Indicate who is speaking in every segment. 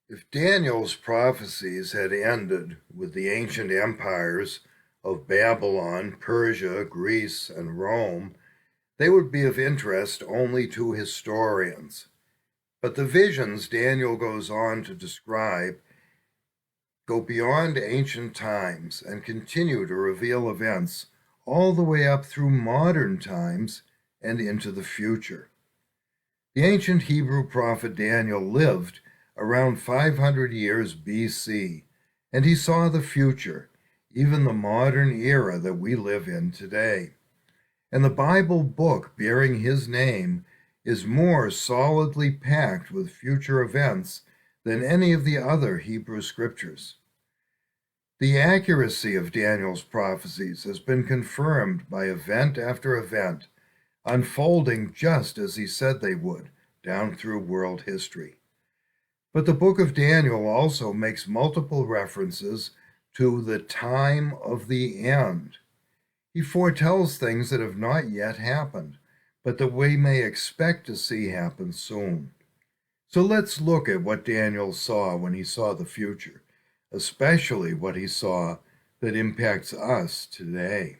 Speaker 1: If Daniel's prophecies had ended with the ancient empires of Babylon, Persia, Greece, and Rome, they would be of interest only to historians. But the visions Daniel goes on to describe go beyond ancient times and continue to reveal events all the way up through modern times and into the future. The ancient Hebrew prophet Daniel lived around 500 years BC, and he saw the future, even the modern era that we live in today. And the Bible book bearing his name is more solidly packed with future events than any of the other Hebrew scriptures. The accuracy of Daniel's prophecies has been confirmed by event after event, unfolding just as he said they would down through world history. But the book of Daniel also makes multiple references to the time of the end. He foretells things that have not yet happened, but that we may expect to see happen soon. So let's look at what Daniel saw when he saw the future, especially what he saw that impacts us today.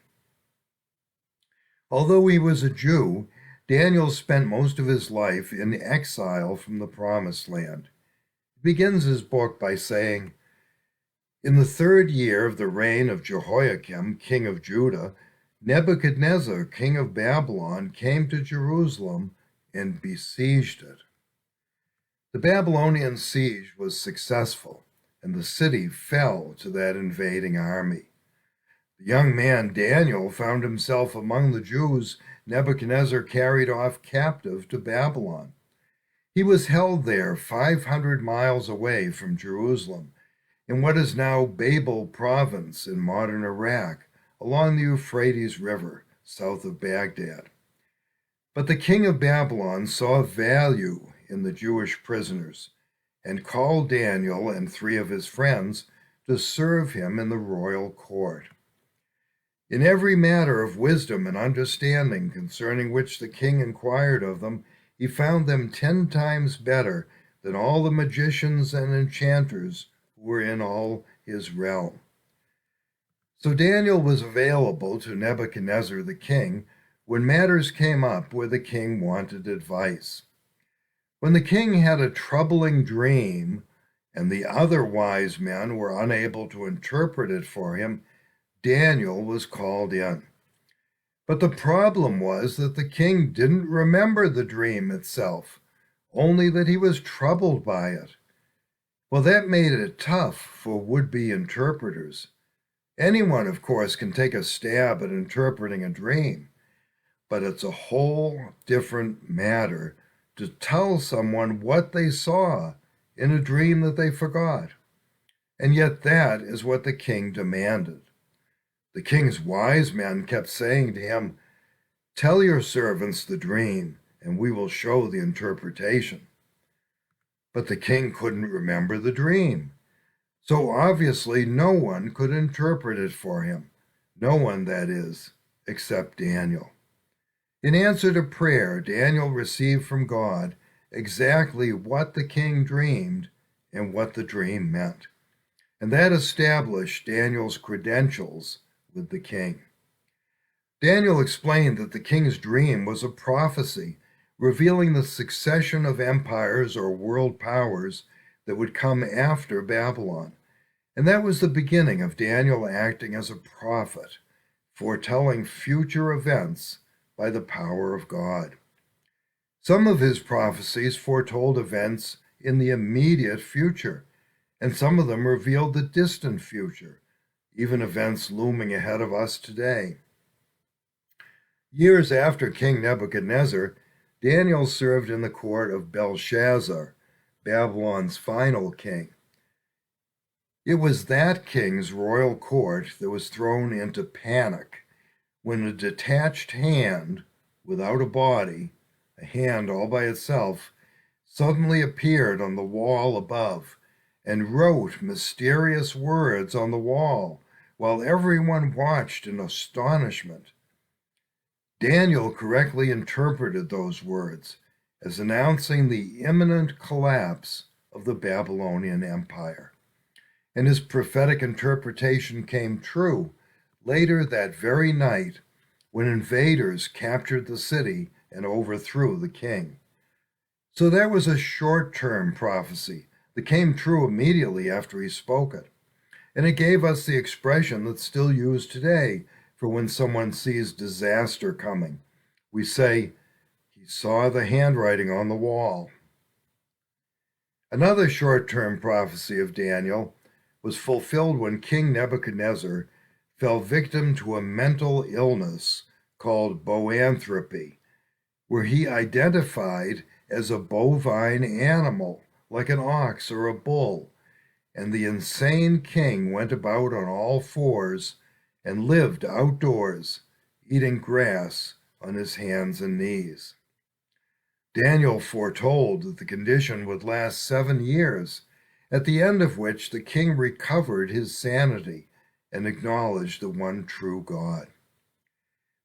Speaker 1: Although he was a Jew, Daniel spent most of his life in exile from the Promised Land. He begins his book by saying, "In the 3rd year of the reign of Jehoiakim, king of Judah, Nebuchadnezzar, king of Babylon, came to Jerusalem and besieged it." The Babylonian siege was successful, and the city fell to that invading army. The young man Daniel found himself among the Jews Nebuchadnezzar carried off captive to Babylon. He was held there 500 miles away from Jerusalem, in what is now Babel province in modern Iraq, along the Euphrates River, south of Baghdad. But the king of Babylon saw value in the Jewish prisoners and called Daniel and 3 of his friends to serve him in the royal court. In every matter of wisdom and understanding concerning which the king inquired of them, he found them 10 times better than all the magicians and enchanters who were in all his realm. So Daniel was available to Nebuchadnezzar the king when matters came up where the king wanted advice. When the king had a troubling dream and the other wise men were unable to interpret it for him, Daniel was called in. But the problem was that the king didn't remember the dream itself, only that he was troubled by it. Well, that made it tough for would-be interpreters. Anyone, of course, can take a stab at interpreting a dream, but it's a whole different matter to tell someone what they saw in a dream that they forgot. And yet that is what the king demanded. The king's wise men kept saying to him, "Tell your servants the dream, and we will show the interpretation." But the king couldn't remember the dream. So obviously no one could interpret it for him. No one, that is, except Daniel. In answer to prayer, Daniel received from God exactly what the king dreamed and what the dream meant. And that established Daniel's credentials with the king. Daniel explained that the king's dream was a prophecy revealing the succession of empires or world powers that would come after Babylon. And that was the beginning of Daniel acting as a prophet, foretelling future events by the power of God. Some of his prophecies foretold events in the immediate future, and some of them revealed the distant future, even events looming ahead of us today. Years after King Nebuchadnezzar, Daniel served in the court of Belshazzar, Babylon's final king. It was that king's royal court that was thrown into panic when a detached hand, without a body, a hand all by itself, suddenly appeared on the wall above and wrote mysterious words on the wall while everyone watched in astonishment. Daniel correctly interpreted those words as announcing the imminent collapse of the Babylonian Empire. And his prophetic interpretation came true later that very night when invaders captured the city and overthrew the king. So that was a short-term prophecy that came true immediately after he spoke it. And it gave us the expression that's still used today for when someone sees disaster coming. We say, he saw the handwriting on the wall. Another short-term prophecy of Daniel was fulfilled when King Nebuchadnezzar fell victim to a mental illness called boanthropy, where he identified as a bovine animal, like an ox or a bull, and the insane king went about on all fours and lived outdoors, eating grass on his hands and knees. Daniel foretold that the condition would last 7 years, at the end of which the king recovered his sanity and acknowledged the one true God.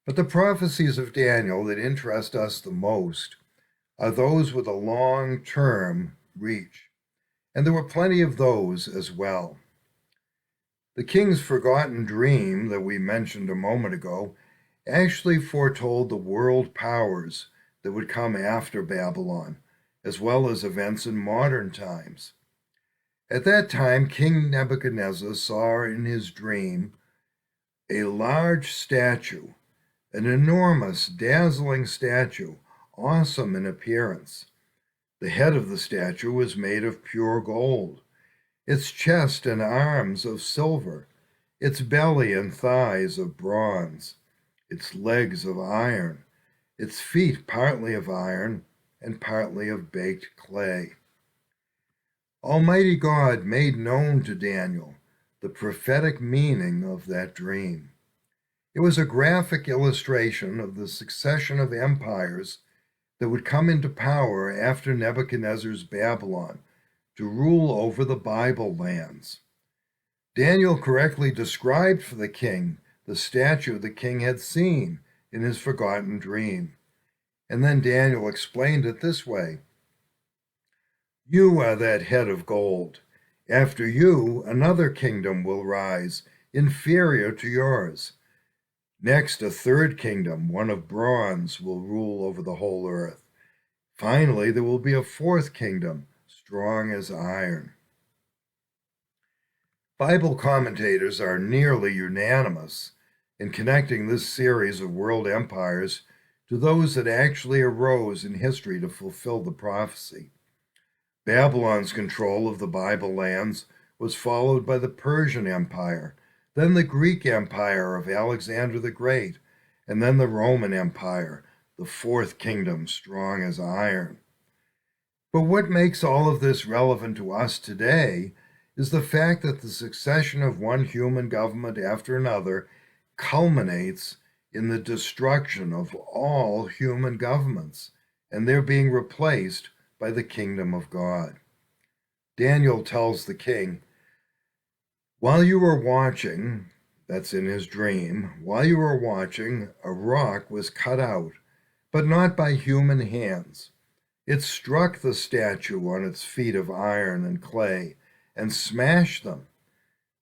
Speaker 1: But the prophecies of Daniel that interest us the most are those with a long-term reach, and there were plenty of those as well. The king's forgotten dream that we mentioned a moment ago actually foretold the world powers that would come after Babylon, as well as events in modern times. At that time, King Nebuchadnezzar saw in his dream a large statue, an enormous, dazzling statue, awesome in appearance. The head of the statue was made of pure gold, its chest and arms of silver, its belly and thighs of bronze, its legs of iron, its feet partly of iron and partly of baked clay. Almighty God made known to Daniel the prophetic meaning of that dream. It was a graphic illustration of the succession of empires that would come into power after Nebuchadnezzar's Babylon to rule over the Bible lands. Daniel correctly described for the king the statue the king had seen in his forgotten dream. And then Daniel explained it this way: "You are that head of gold. After you, another kingdom will rise, inferior to yours. Next, a third kingdom, one of bronze, will rule over the whole earth. Finally, there will be a fourth kingdom, strong as iron." Bible commentators are nearly unanimous in connecting this series of world empires to those that actually arose in history to fulfill the prophecy. Babylon's control of the Bible lands was followed by the Persian Empire, then the Greek Empire of Alexander the Great, and then the Roman Empire, the fourth kingdom, strong as iron. But what makes all of this relevant to us today is the fact that the succession of one human government after another culminates in the destruction of all human governments, and they're being replaced by the kingdom of God. Daniel tells the king, "While you were watching," that's in his dream, "while you were watching, a rock was cut out, but not by human hands. It struck the statue on its feet of iron and clay and smashed them.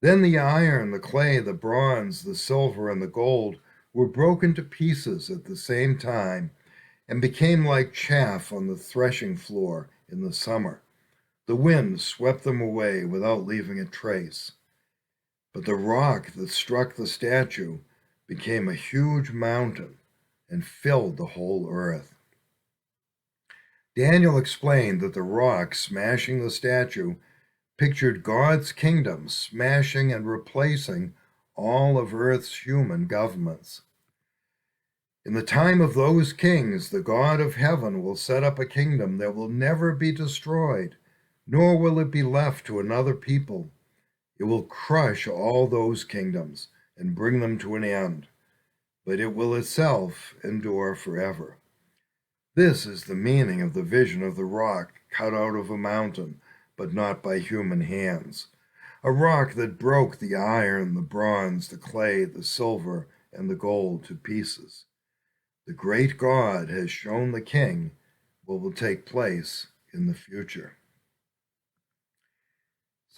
Speaker 1: Then the iron, the clay, the bronze, the silver, and the gold were broken to pieces at the same time and became like chaff on the threshing floor in the summer. The wind swept them away without leaving a trace. But the rock that struck the statue became a huge mountain and filled the whole earth." Daniel explained that the rock smashing the statue pictured God's kingdom smashing and replacing all of earth's human governments. In the time of those kings, the God of heaven will set up a kingdom that will never be destroyed, nor will it be left to another people. It will crush all those kingdoms and bring them to an end, but it will itself endure forever. This is the meaning of the vision of the rock cut out of a mountain, but not by human hands. A rock that broke the iron, the bronze, the clay, the silver, and the gold to pieces. The great God has shown the king what will take place in the future.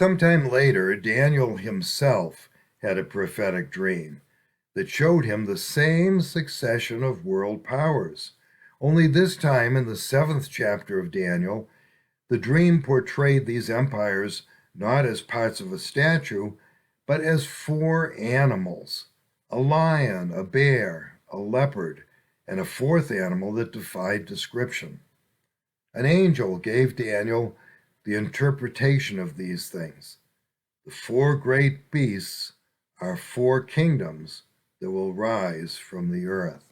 Speaker 1: Sometime later, Daniel himself had a prophetic dream that showed him the same succession of world powers. Only this time, in the 7th chapter of Daniel, the dream portrayed these empires not as parts of a statue, but as 4 animals: a lion, a bear, a leopard, and a 4th animal that defied description. An angel gave Daniel the interpretation of these things. The 4 great beasts are 4 kingdoms that will rise from the earth.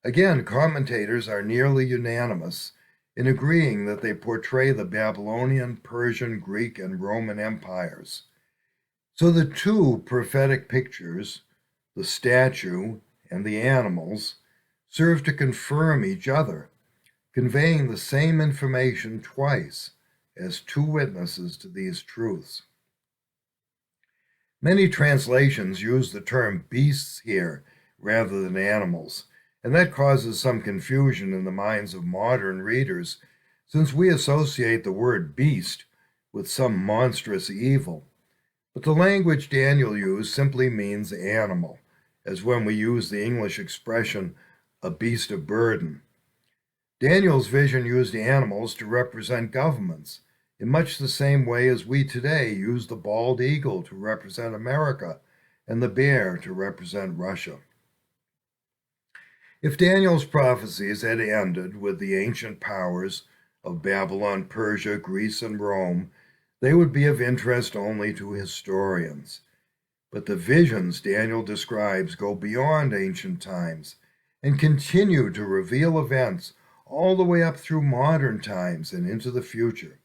Speaker 1: Again, commentators are nearly unanimous in agreeing that they portray the Babylonian, Persian, Greek, and Roman empires. So the 2 prophetic pictures, the statue and the animals, serve to confirm each other, conveying the same information twice as 2 witnesses to these truths. Many translations use the term beasts here rather than animals, and that causes some confusion in the minds of modern readers, since we associate the word beast with some monstrous evil. But the language Daniel used simply means animal, as when we use the English expression, a beast of burden. Daniel's vision used animals to represent governments, in much the same way as we today use the bald eagle to represent America and the bear to represent Russia. If Daniel's prophecies had ended with the ancient powers of Babylon, Persia, Greece, and Rome, they would be of interest only to historians. But the visions Daniel describes go beyond ancient times and continue to reveal events all the way up through modern times and into the future.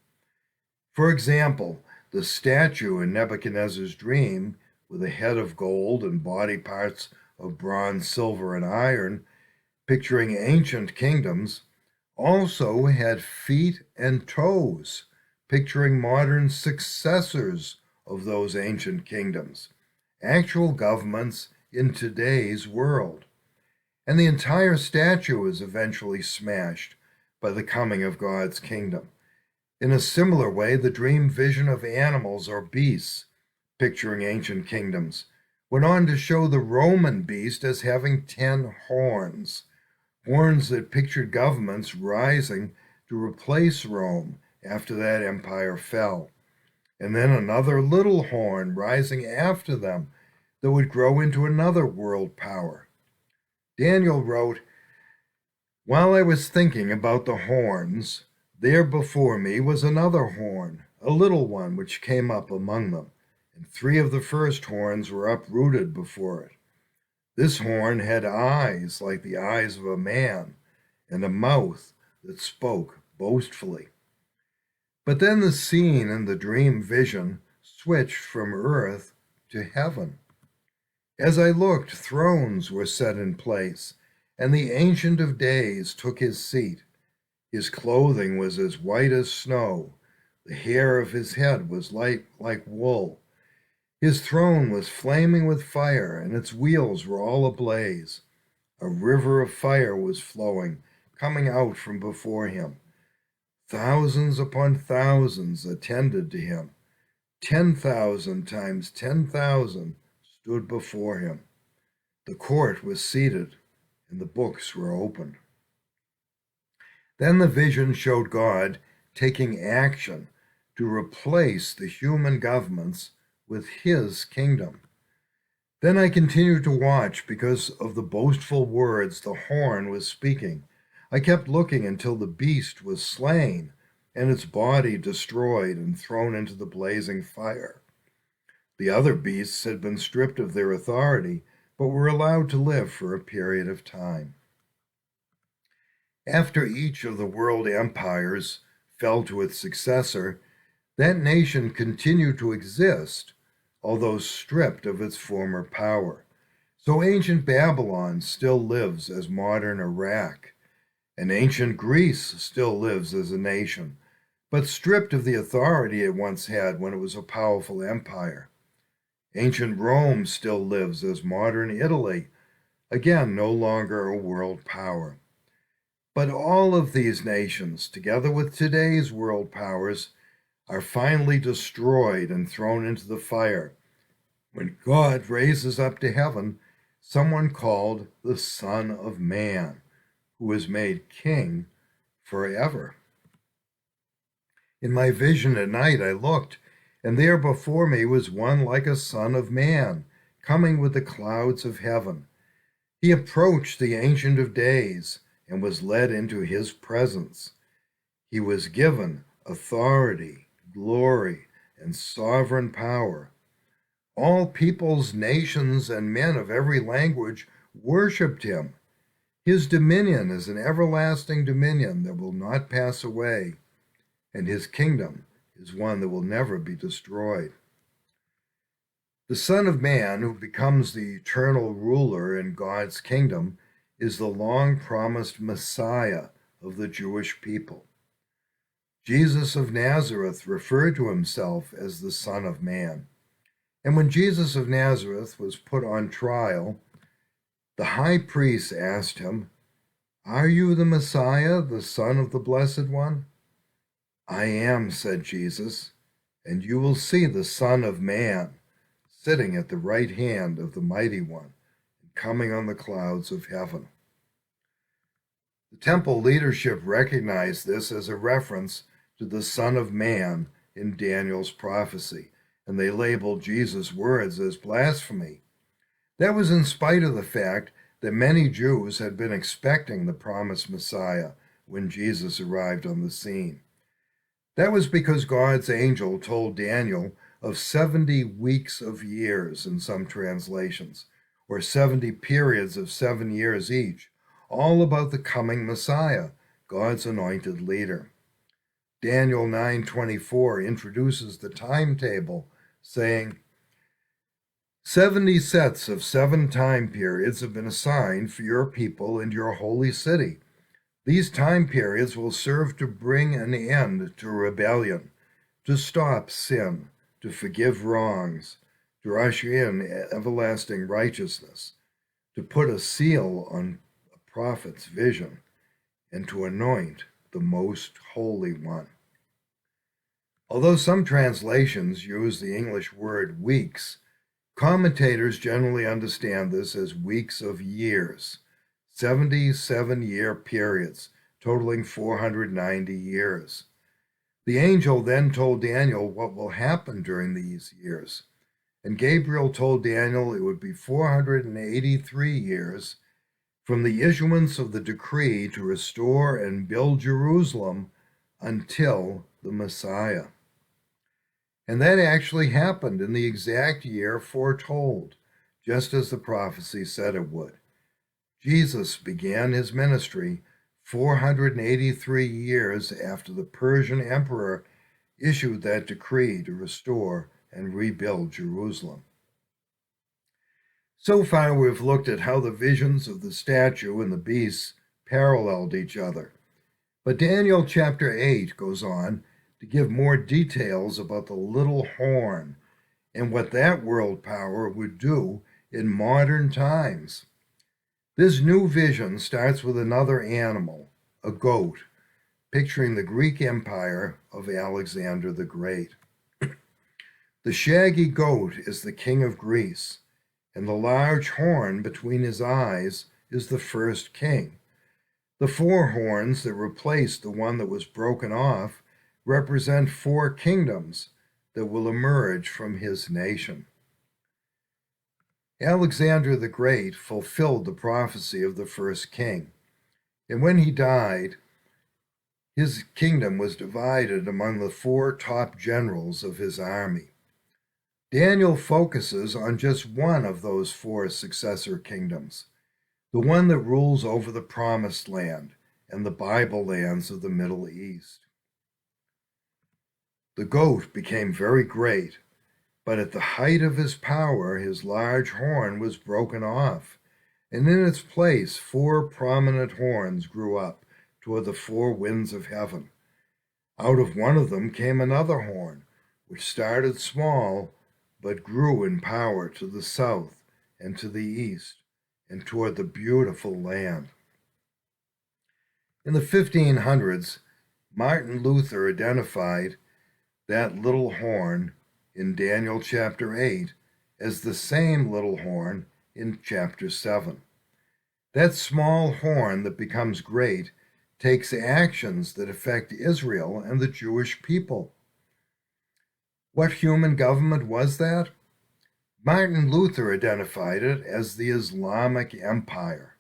Speaker 1: For example, the statue in Nebuchadnezzar's dream, with a head of gold and body parts of bronze, silver, and iron, picturing ancient kingdoms, also had feet and toes, picturing modern successors of those ancient kingdoms, actual governments in today's world. And the entire statue is eventually smashed by the coming of God's kingdom. In a similar way, the dream vision of animals or beasts, picturing ancient kingdoms, went on to show the Roman beast as having 10 horns, horns that pictured governments rising to replace Rome after that empire fell, and then another little horn rising after them that would grow into another world power. Daniel wrote, "While I was thinking about the horns, there before me was another horn, a little one, which came up among them, and 3 of the first horns were uprooted before it. This horn had eyes like the eyes of a man, and a mouth that spoke boastfully." But then the scene in the dream vision switched from earth to heaven. As I looked, thrones were set in place, and the Ancient of Days took his seat. His clothing was as white as snow. The hair of his head was light like wool. His throne was flaming with fire, and its wheels were all ablaze. A river of fire was flowing, coming out from before him. Thousands upon thousands attended to him. 10,000 times 10,000 stood before him. The court was seated, and the books were opened. Then the vision showed God taking action to replace the human governments with his kingdom. Then I continued to watch because of the boastful words the horn was speaking. I kept looking until the beast was slain and its body destroyed and thrown into the blazing fire. The other beasts had been stripped of their authority, but were allowed to live for a period of time. After each of the world empires fell to its successor, that nation continued to exist, although stripped of its former power. So ancient Babylon still lives as modern Iraq, and ancient Greece still lives as a nation, but stripped of the authority it once had when it was a powerful empire. Ancient Rome still lives as modern Italy, again no longer a world power. But all of these nations, together with today's world powers, are finally destroyed and thrown into the fire when God raises up to heaven someone called the Son of Man, who is made king forever. In my vision at night I looked, and there before me was one like a son of man, coming with the clouds of heaven. He approached the Ancient of Days and was led into his presence. He was given authority, glory, and sovereign power. All peoples, nations, and men of every language worshipped him. His dominion is an everlasting dominion that will not pass away, and his kingdom is one that will never be destroyed. The Son of Man, who becomes the eternal ruler in God's kingdom, is the long-promised Messiah of the Jewish people. Jesus of Nazareth referred to himself as the Son of Man. And when Jesus of Nazareth was put on trial, the high priest asked him, "Are you the Messiah, the Son of the Blessed One?" "I am," said Jesus, "and you will see the Son of Man sitting at the right hand of the Mighty One and coming on the clouds of heaven." The temple leadership recognized this as a reference to the Son of Man in Daniel's prophecy, and they labeled Jesus' words as blasphemy. That was in spite of the fact that many Jews had been expecting the promised Messiah when Jesus arrived on the scene. That was because God's angel told Daniel of 70 weeks of years in some translations, or 70 periods of 7 years each, all about the coming Messiah, God's anointed leader. Daniel 9:24 introduces the timetable, saying, 70 sets of 7 time periods have been assigned for your people and your holy city. These time periods will serve to bring an end to rebellion, to stop sin, to forgive wrongs, to usher in everlasting righteousness, to put a seal on a prophet's vision, and to anoint the most holy one. Although some translations use the English word weeks, commentators generally understand this as weeks of years, 77-year periods, totaling 490 years. The angel then told Daniel what will happen during these years, and Gabriel told Daniel it would be 483 years from the issuance of the decree to restore and build Jerusalem until the Messiah. And that actually happened in the exact year foretold, just as the prophecy said it would. Jesus began his ministry 483 years after the Persian emperor issued that decree to restore and rebuild Jerusalem. So far, we've looked at how the visions of the statue and the beasts paralleled each other. But Daniel chapter 8 goes on to give more details about the little horn and what that world power would do in modern times. This new vision starts with another animal, a goat, picturing the Greek Empire of Alexander the Great. The shaggy goat is the king of Greece, and the large horn between his eyes is the first king. The 4 horns that replaced the one that was broken off represent 4 kingdoms that will emerge from his nation. Alexander the Great fulfilled the prophecy of the first king, and when he died, his kingdom was divided among the 4 top generals of his army. Daniel focuses on just one of those 4 successor kingdoms, the one that rules over the Promised Land and the Bible lands of the Middle East. The goat became very great, but at the height of his power, his large horn was broken off, and in its place 4 prominent horns grew up toward the 4 winds of heaven. Out of one of them came another horn, which started small, but grew in power to the south and to the east, and toward the beautiful land. In the 1500s, Martin Luther identified that little horn in Daniel chapter 8 as the same little horn in chapter 7. That small horn that becomes great takes actions that affect Israel and the Jewish people. What human government was that? Martin Luther identified it as the Islamic Empire.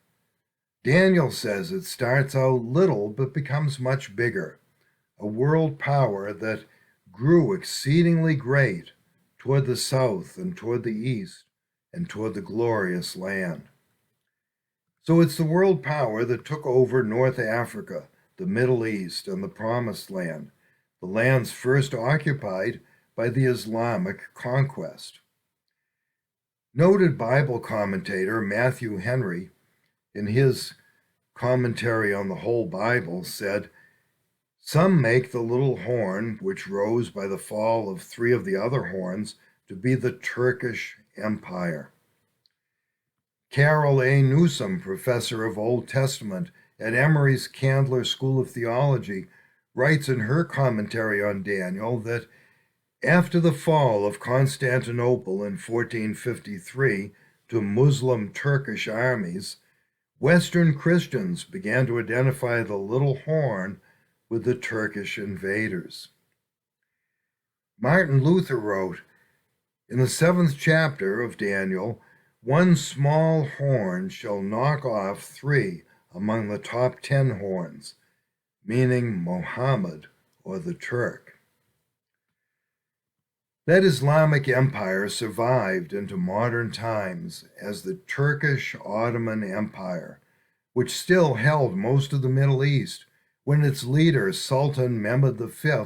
Speaker 1: Daniel says it starts out little but becomes much bigger, a world power that grew exceedingly great toward the south and toward the east and toward the glorious land. So it's the world power that took over North Africa, the Middle East, and the Promised Land, the lands first occupied by the Islamic conquest. Noted Bible commentator Matthew Henry, in his commentary on the whole Bible, said, "Some make the little horn, which rose by the fall of three of the other horns, to be the Turkish Empire." Carol A. Newsom, professor of Old Testament at Emory's Candler School of Theology, writes in her commentary on Daniel that after the fall of Constantinople in 1453 to Muslim Turkish armies, Western Christians began to identify the little horn with the Turkish invaders. Martin Luther wrote, in the 7th chapter of Daniel, "One small horn shall knock off 3 among the top 10 horns," meaning Mohammed or the Turk. That Islamic empire survived into modern times as the Turkish Ottoman Empire, which still held most of the Middle East when its leader, Sultan Mehmed V,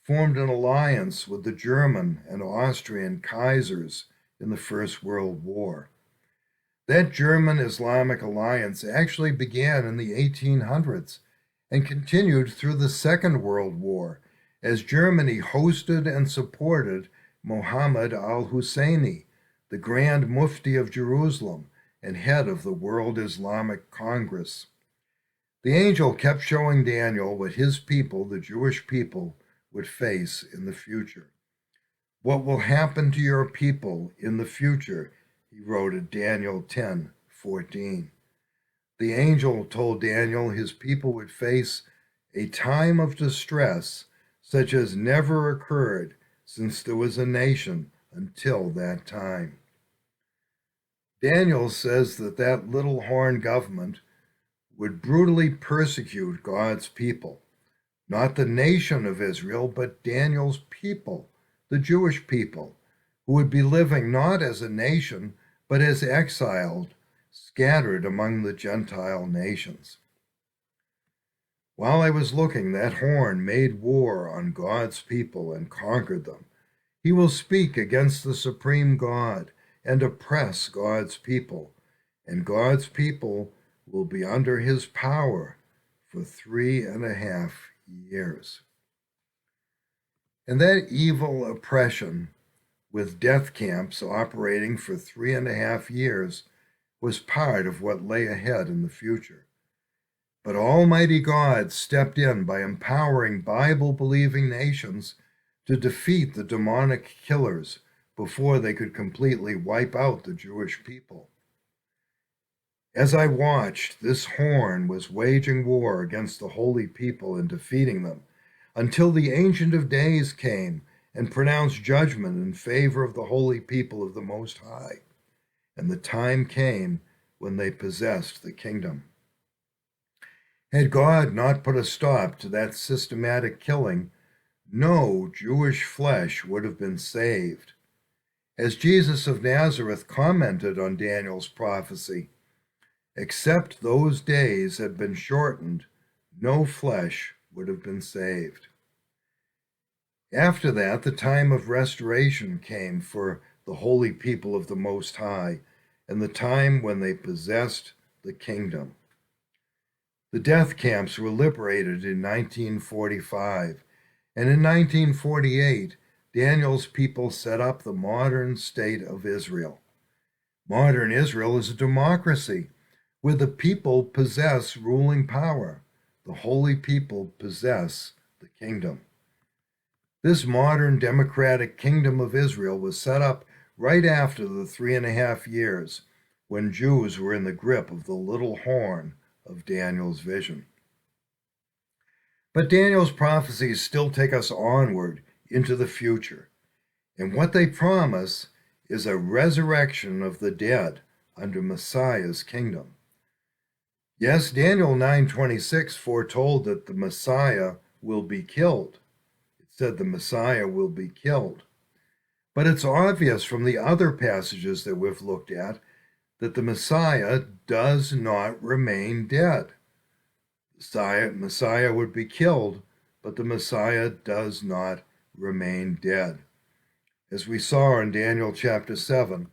Speaker 1: formed an alliance with the German and Austrian Kaisers in the First World War. That German Islamic alliance actually began in the 1800s and continued through the Second World War as Germany hosted and supported Mohammed al-Husseini, the Grand Mufti of Jerusalem and head of the World Islamic Congress. The angel kept showing Daniel what his people, the Jewish people, would face in the future. "What will happen to your people in the future?" he wrote in Daniel 10:14. The angel told Daniel his people would face a time of distress such as never occurred since there was a nation until that time. Daniel says that little horn government would brutally persecute God's people, not the nation of Israel, but Daniel's people, the Jewish people, who would be living not as a nation, but as exiled, scattered among the Gentile nations. While I was looking, that horn made war on God's people and conquered them. He will speak against the supreme God and oppress God's people, and God's people will be under his power for 3.5 years. And that evil oppression, with death camps operating for 3.5 years, was part of what lay ahead in the future. But Almighty God stepped in by empowering Bible-believing nations to defeat the demonic killers before they could completely wipe out the Jewish people. As I watched, this horn was waging war against the holy people and defeating them, until the Ancient of Days came and pronounced judgment in favor of the holy people of the Most High, and the time came when they possessed the kingdom. Had God not put a stop to that systematic killing, no Jewish flesh would have been saved. As Jesus of Nazareth commented on Daniel's prophecy, "Except those days had been shortened, no flesh would have been saved." After that, the time of restoration came for the holy people of the Most High, and the time when they possessed the kingdom. The death camps were liberated in 1945, and in 1948, Daniel's people set up the modern state of Israel. Modern Israel is a democracy where the people possess ruling power. The holy people possess the kingdom. This modern democratic kingdom of Israel was set up right after the 3.5 years when Jews were in the grip of the little horn of Daniel's vision. But Daniel's prophecies still take us onward into the future, and what they promise is a resurrection of the dead under Messiah's kingdom. Yes, Daniel 9:26 foretold that the Messiah will be killed. It said the Messiah will be killed. But it's obvious from the other passages that we've looked at that the Messiah does not remain dead. The Messiah would be killed, but the Messiah does not remain dead. As we saw in Daniel chapter 7,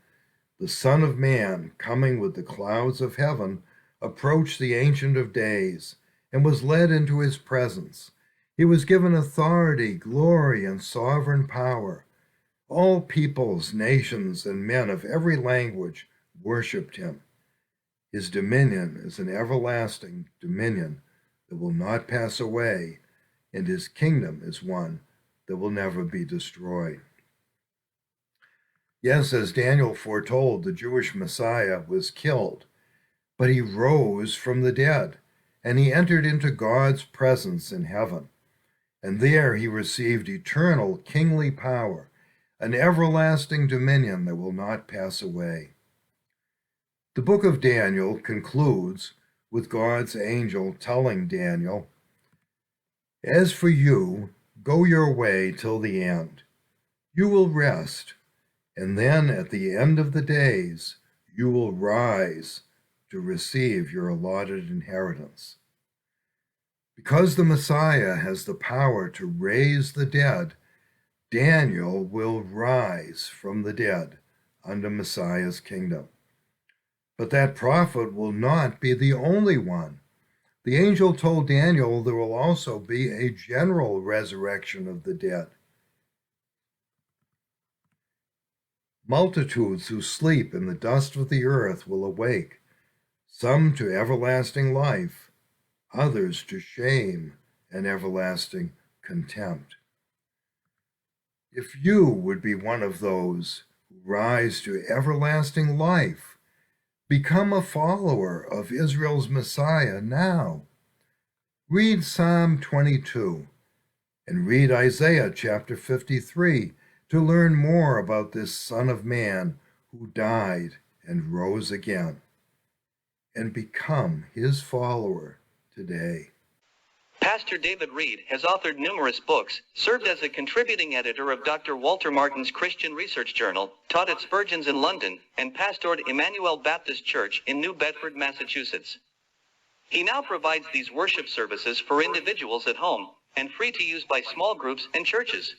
Speaker 1: the Son of Man, coming with the clouds of heaven, approached the Ancient of Days and was led into his presence. He was given authority, glory, and sovereign power. All peoples, nations, and men of every language worshipped him. His dominion is an everlasting dominion that will not pass away, and his kingdom is one that will never be destroyed. Yes, as Daniel foretold, the Jewish Messiah was killed, but he rose from the dead, and he entered into God's presence in heaven. And there he received eternal kingly power, an everlasting dominion that will not pass away. The book of Daniel concludes with God's angel telling Daniel, "As for you, go your way till the end. You will rest, and then at the end of the days, you will rise to receive your allotted inheritance." Because the Messiah has the power to raise the dead, Daniel will rise from the dead under Messiah's kingdom. But that prophet will not be the only one. The angel told Daniel there will also be a general resurrection of the dead. Multitudes who sleep in the dust of the earth will awake, some to everlasting life, others to shame and everlasting contempt. If you would be one of those who rise to everlasting life, become a follower of Israel's Messiah now. Read Psalm 22 and read Isaiah chapter 53 to learn more about this Son of Man who died and rose again, and become his follower today.
Speaker 2: Pastor David Reed has authored numerous books, served as a contributing editor of Dr. Walter Martin's Christian Research Journal, taught at Spurgeon's in London, and pastored Emmanuel Baptist Church in New Bedford, Massachusetts. He now provides these worship services for individuals at home, and free to use by small groups and churches.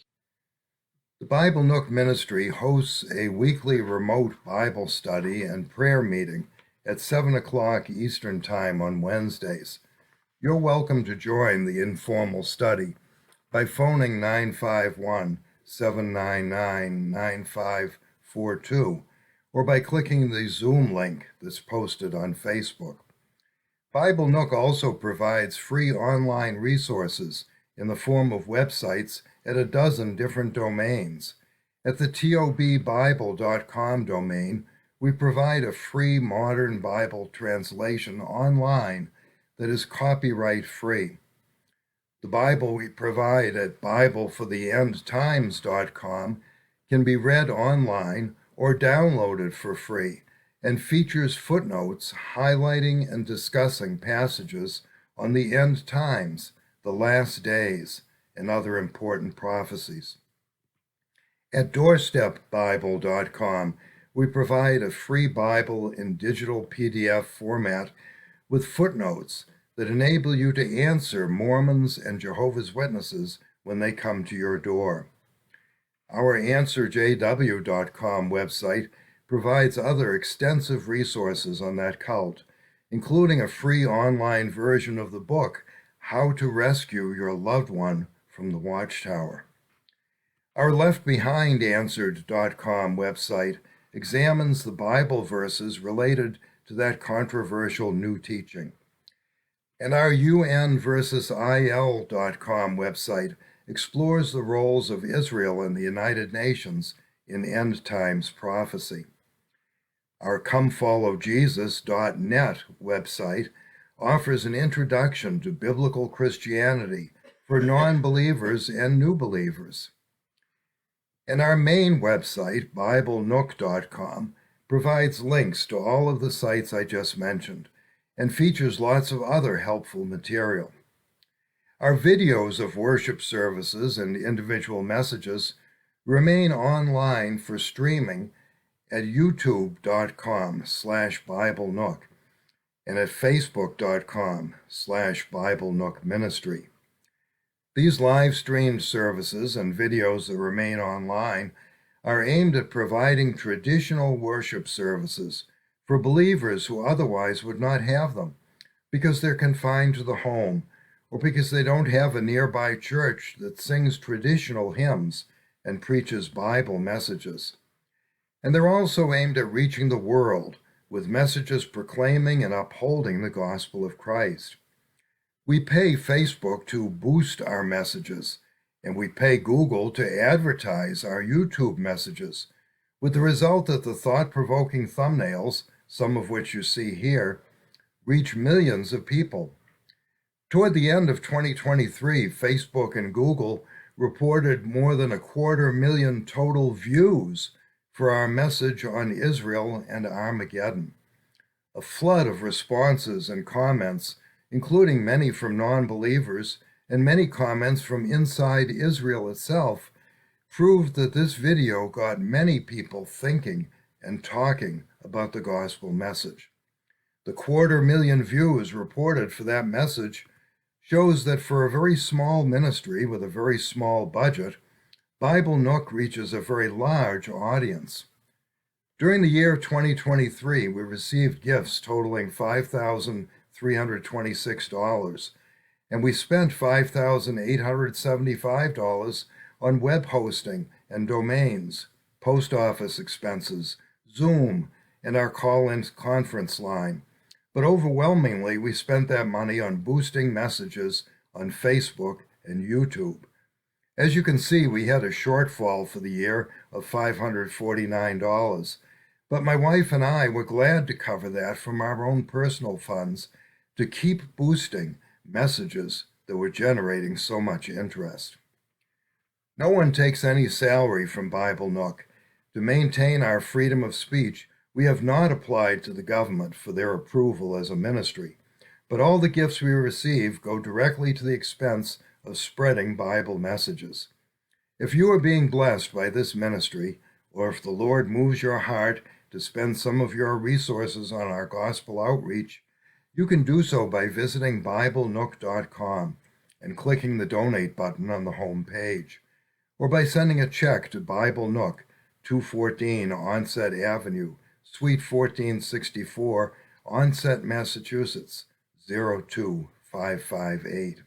Speaker 1: The Bible Nook Ministry hosts a weekly remote Bible study and prayer meeting at 7 o'clock Eastern Time on Wednesdays. You're welcome to join the informal study by phoning 951-799-9542 or by clicking the Zoom link that's posted on Facebook. Bible Nook also provides free online resources in the form of websites at a dozen different domains. At the tobbible.com domain, we provide a free modern Bible translation online that is copyright free. The Bible we provide at BibleForTheEndTimes.com can be read online or downloaded for free and features footnotes highlighting and discussing passages on the end times, the last days, and other important prophecies. At DoorstepBible.com, we provide a free Bible in digital PDF format with footnotes that enable you to answer Mormons and Jehovah's Witnesses when they come to your door. Our AnswerJW.com website provides other extensive resources on that cult, including a free online version of the book, How to Rescue Your Loved One from the Watchtower. Our Left Behind Answered.com website examines the Bible verses related to that controversial new teaching. And our UN versus IL.com website explores the roles of Israel and the United Nations in end times prophecy. Our ComeFollowJesus.net website offers an introduction to biblical Christianity for non-believers and new believers. And our main website, BibleNook.com, provides links to all of the sites I just mentioned and features lots of other helpful material. Our videos of worship services and individual messages remain online for streaming at youtube.com/BibleNook and at facebook.com/BibleNook Ministry. These live-streamed services and videos that remain online are aimed at providing traditional worship services for believers who otherwise would not have them because they're confined to the home or because they don't have a nearby church that sings traditional hymns and preaches Bible messages. And they're also aimed at reaching the world with messages proclaiming and upholding the gospel of Christ. We pay Facebook to boost our messages, and we pay Google to advertise our YouTube messages, with the result that the thought-provoking thumbnails, some of which you see here, reach millions of people. Toward the end of 2023, Facebook and Google reported more than 250,000 total views for our message on Israel and Armageddon. A flood of responses and comments, including many from non-believers and many comments from inside Israel itself, proved that this video got many people thinking and talking about the gospel message. The 250,000 views reported for that message shows that for a very small ministry with a very small budget, Bible Nook reaches a very large audience. During the year 2023, we received gifts totaling $5,326, and we spent $5,875 on web hosting and domains, post office expenses, Zoom, and our call-in conference line. But overwhelmingly, we spent that money on boosting messages on Facebook and YouTube. As you can see, we had a shortfall for the year of $549, but my wife and I were glad to cover that from our own personal funds to keep boosting messages that were generating so much interest. No one takes any salary from Bible Nook. To maintain our freedom of speech, we have not applied to the government for their approval as a ministry, but all the gifts we receive go directly to the expense of spreading Bible messages. If you are being blessed by this ministry, or if the Lord moves your heart to spend some of your resources on our gospel outreach, you can do so by visiting BibleNook.com and clicking the donate button on the home page, or by sending a check to Bible Nook, 214 Onset Avenue, Suite 1464, Onset, Massachusetts, 02558.